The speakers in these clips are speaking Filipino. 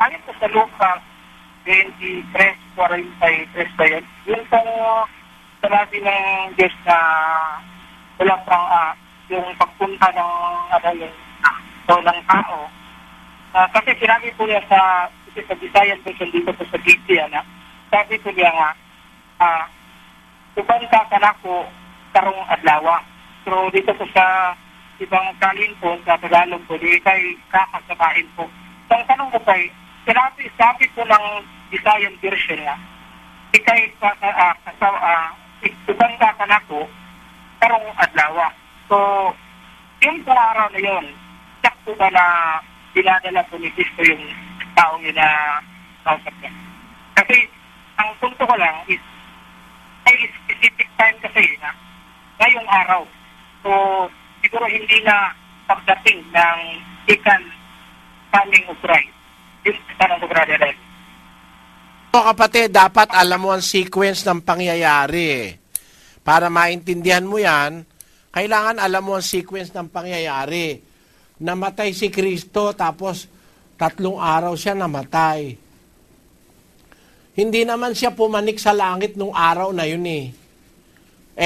ayon po sa Lucas 23:43 ba yun? Yung pong sinabi ng Diyos na walang pang yung pagpunta ng ng tao. Kasi sinabi po niya sa Visayan version dito po sa Biblia na sabi po niya nga uban ka kanako karong adlaw. So dito po sa ibang kalin po sa Tagalog po di kay kakasabain po. So ang tanong ko kay sabi po ng Visayan version na ikay uban ka kanako karong adlaw. So yung araw na yun, sakto ba na dinadala po ni Cristo yung taong yun na kausap niya? Kasi ang punto ko lang is may specific time kasi na ngayong araw. So siguro hindi na pagdating ng coming of Christ. Yung tanong ko brother rin. So, kapatid, dapat alam mo ang sequence ng pangyayari. Para maintindihan mo yan, kailangan alam mo ang sequence ng pangyayari. Namatay si Kristo, tapos 3 araw siya namatay. Hindi naman siya pumanik sa langit nung araw na yun eh.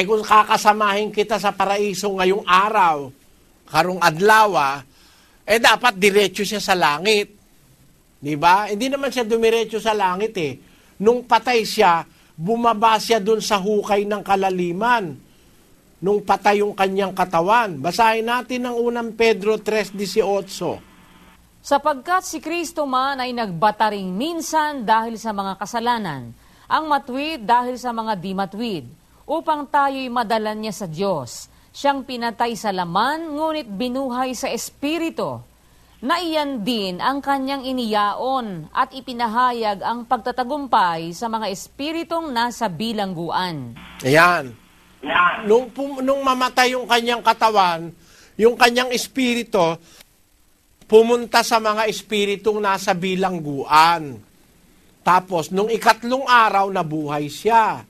Kung kakasamahin kita sa paraiso ngayong araw, karong adlaw, dapat diretso siya sa langit. Diba? Hindi naman siya dumiretso sa langit eh. Nung patay siya, bumaba siya dun sa hukay ng kalaliman. Nung patay yung kanyang katawan. Basahin natin ang 1 Pedro 3:18. Sapagkat si Kristo man ay nagbataring minsan dahil sa mga kasalanan, ang matwid dahil sa mga di matwid, upang tayo'y madalan niya sa Diyos. Siyang pinatay sa laman, ngunit binuhay sa Espiritu. Na iyan din ang kanyang iniyaon at ipinahayag ang pagtatagumpay sa mga espiritong nasa bilangguan. Ayan. Nung mamatay yung kanyang katawan, yung kanyang espiritu, pumunta sa mga espiritong nasa bilangguan. Tapos, nung 3 araw, nabuhay siya.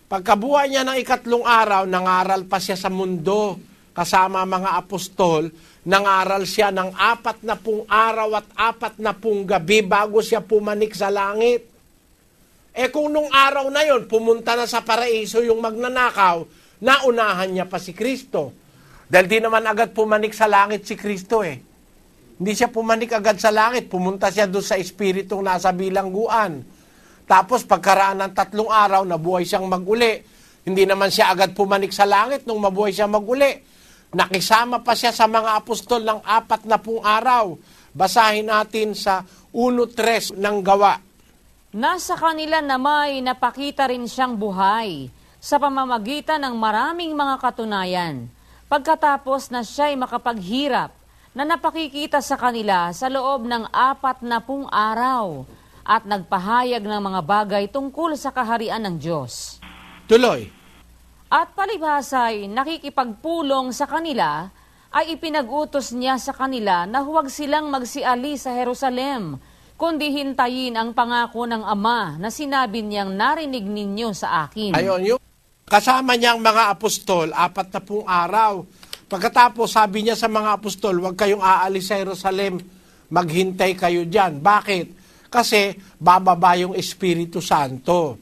Pagkabuhay niya ng 3 araw, nangaral pa siya sa mundo. Kasama mga apostol, nangaral siya ng 40 araw at 40 gabi bago siya pumanik sa langit. Kung nung araw na yon pumunta na sa paraiso yung magnanakaw, naunahan niya pa si Kristo. Dahil di naman agad pumanik sa langit si Kristo eh. Hindi siya pumanik agad sa langit, pumunta siya doon sa espiritong nasa bilangguan. Tapos pagkaraan ng 3 araw, nabuhay siyang mag-uli. Hindi naman siya agad pumanik sa langit nung mabuhay siya mag-uli. Nakisama pa siya sa mga apostol ng 40 araw. Basahin natin sa 1:3 ng Gawa. Nasa kanila na may napakita rin siyang buhay sa pamamagitan ng maraming mga katunayan. Pagkatapos na siya'y makapaghirap, na napakikita sa kanila sa loob ng 40 araw at nagpahayag ng mga bagay tungkol sa kaharian ng Diyos. Tuloy. At palibhasa'y nakikipagpulong sa kanila, ay ipinag-utos niya sa kanila na huwag silang magsiali sa Jerusalem, kundi hintayin ang pangako ng Ama na sinabi niyang narinig ninyo sa akin. Ayun, yung kasama niyang mga apostol, 40 araw. Pagkatapos sabi niya sa mga apostol, huwag kayong aalis sa Jerusalem, maghintay kayo dyan. Bakit? Kasi bababa yung Espiritu Santo.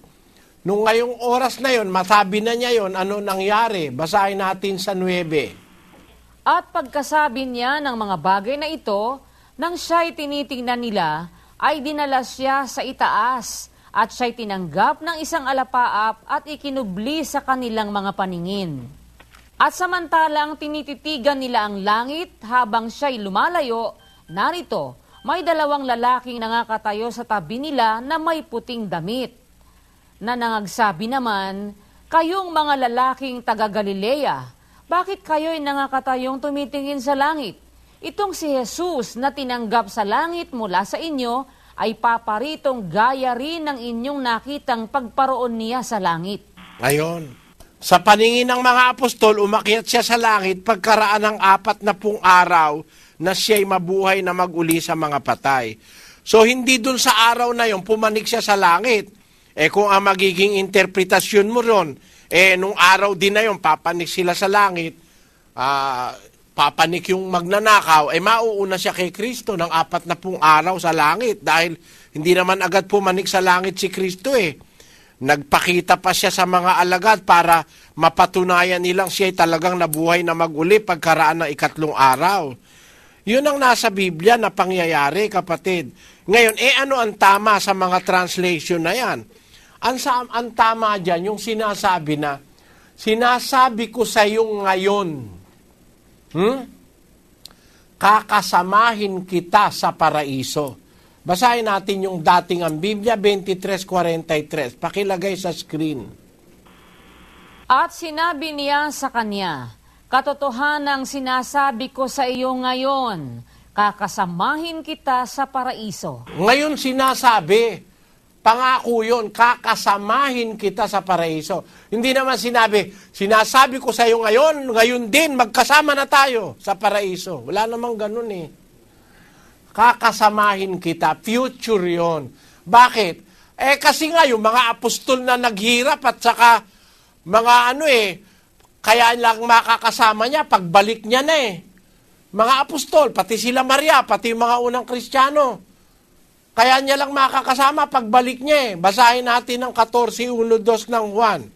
Nung ngayong oras na yon, masabi na niya yon, ano nangyari? Basahin natin sa 9. At pagkasabi niya ng mga bagay na ito, nang siya'y tinitingnan nila, ay dinala siya sa itaas, at siya'y tinanggap ng isang alapaap at ikinubli sa kanilang mga paningin. At samantalang tinititigan nila ang langit habang siya'y lumalayo, narito, may 2 lalaking nangakatayo sa tabi nila na may puting damit. Na nangagsabi naman, kayong mga lalaking taga-Galilea, bakit kayo'y nangakatayong tumitingin sa langit? Itong si Jesus na tinanggap sa langit mula sa inyo ay paparitong gaya rin ng inyong nakitang pagparoon niya sa langit. Ayon. Sa paningin ng mga apostol, umakyat siya sa langit pagkaraan ng 40 araw na siya'y mabuhay na mag-uli sa mga patay. So hindi dun sa araw na yon pumanik siya sa langit. Kung ang magiging interpretasyon mo ron, nung araw din na yon papanik sila sa langit, papanik yung magnanakaw, mauuna siya kay Kristo ng 40 araw sa langit dahil hindi naman agad pumanik sa langit si Kristo Nagpakita pa siya sa mga alagad para mapatunayan nilang siya talagang nabuhay na mag-uli pagkaraan ng 3 araw. Yun ang nasa Biblia na pangyayari, kapatid. Ngayon, ano ang tama sa mga translation na yan? Ang tama dyan, yung sinasabi na, sinasabi ko sa iyo ngayon, kakasamahin kita sa paraiso. Basahin natin yung dating ang Biblia 23:43. Pakilagay sa screen. At sinabi niya sa kanya, katotohanang sinasabi ko sa iyo ngayon, kakasamahin kita sa paraiso. Ngayon sinasabi, pangako yun, kakasamahin kita sa paraiso. Hindi naman sinasabi ko sa iyo ngayon din, magkasama na tayo sa paraiso. Wala namang ganun Kakasamahin kita, future yon. Bakit? Kasi nga yung mga apostol na naghirap at saka mga kaya lang makakasama niya pagbalik niya na Mga apostol, pati sila Maria, pati yung mga unang Kristiyano. Kaya niya lang makakasama pagbalik niya Basahin natin ang 14:1-2 ng Juan.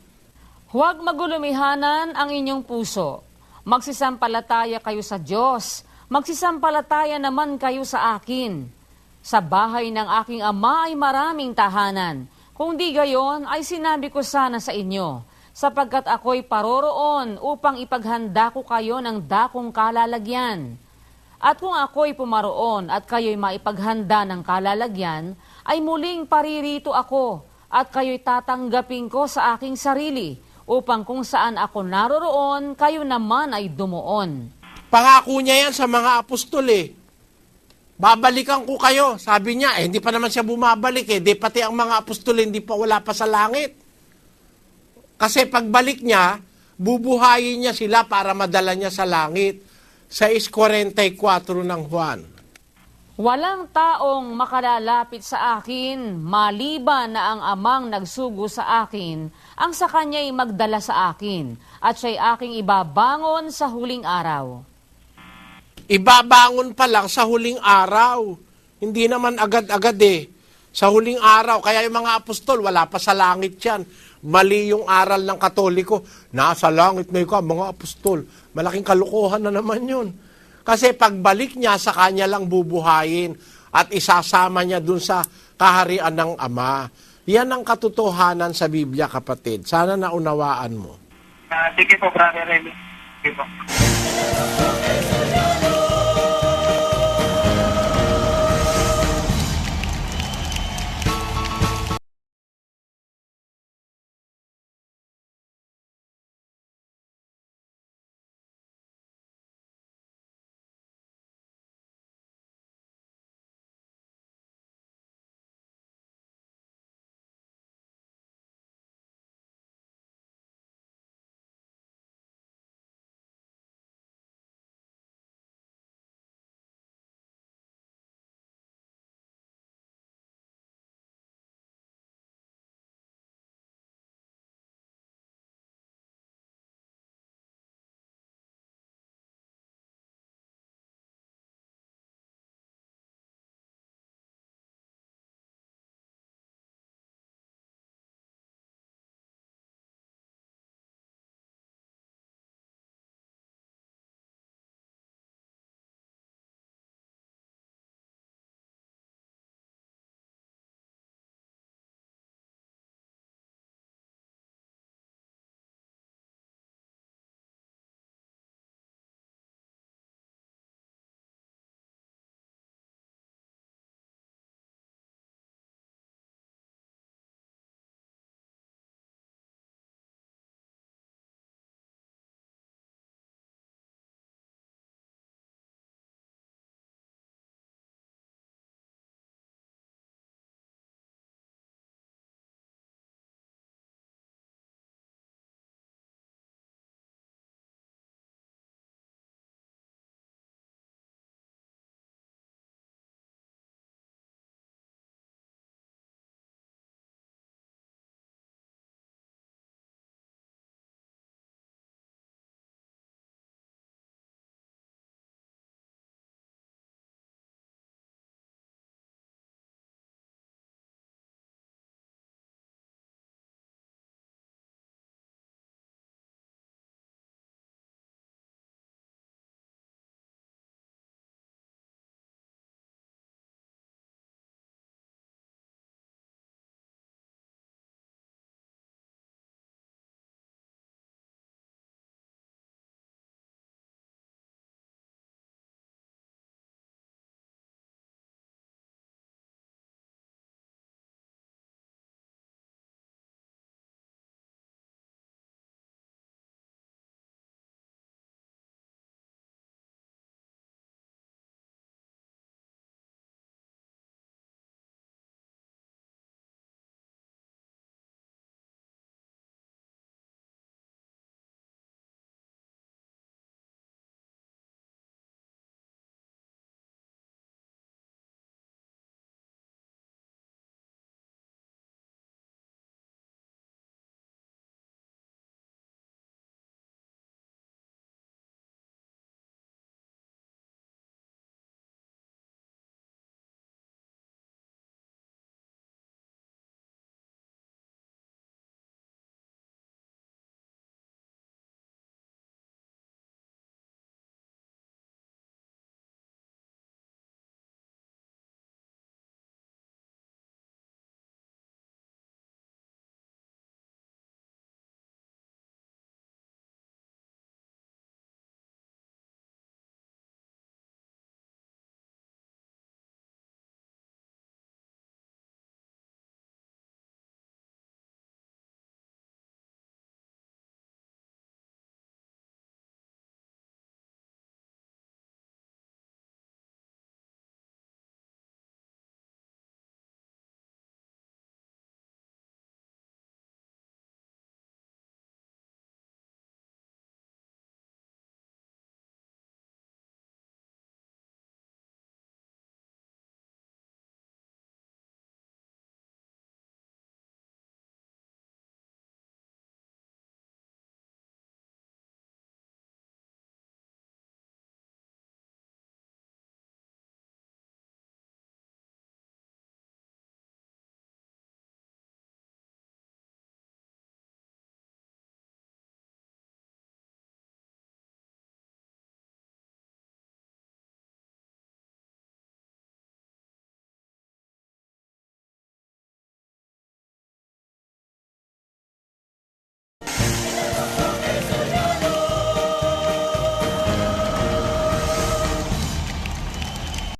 Huwag magulumihanan ang inyong puso. Magsisampalataya kayo sa Diyos. Magsisampalataya naman kayo sa akin. Sa bahay ng aking ama ay maraming tahanan. Kung di gayon, ay sinabi ko sana sa inyo, sapagkat ako'y paroroon upang ipaghanda ko kayo ng dakong kalalagyan. At kung ako'y pumaroon at kayo'y maipaghanda ng kalalagyan, ay muling paririto ako at kayo'y tatanggapin ko sa aking sarili, upang kung saan ako naroroon, kayo naman ay dumuon. Pangako niya yan sa mga apostol Babalikan ko kayo. Sabi niya, hindi pa naman siya bumabalik Di pati ang mga apostol wala pa sa langit. Kasi pagbalik niya, bubuhayin niya sila para madala niya sa langit. 6:44 ng Juan. Walang taong makalalapit sa akin, maliban na ang amang nagsugo sa akin, ang sa kanya'y magdala sa akin, at siya'y aking ibabangon sa huling araw. Ibabangon pa lang sa huling araw. Hindi naman agad-agad Sa huling araw. Kaya yung mga apostol, wala pa sa langit yan. Mali yung aral ng Katoliko. Nasa langit na ikaw, mga apostol. Malaking kalukuhan na naman yun. Kasi pagbalik niya, sa kanya lang bubuhayin. At isasama niya dun sa kaharian ng Ama. Yan ang katotohanan sa Biblia, kapatid. Sana naunawaan mo. Sige po, Brother Remy. Sige po.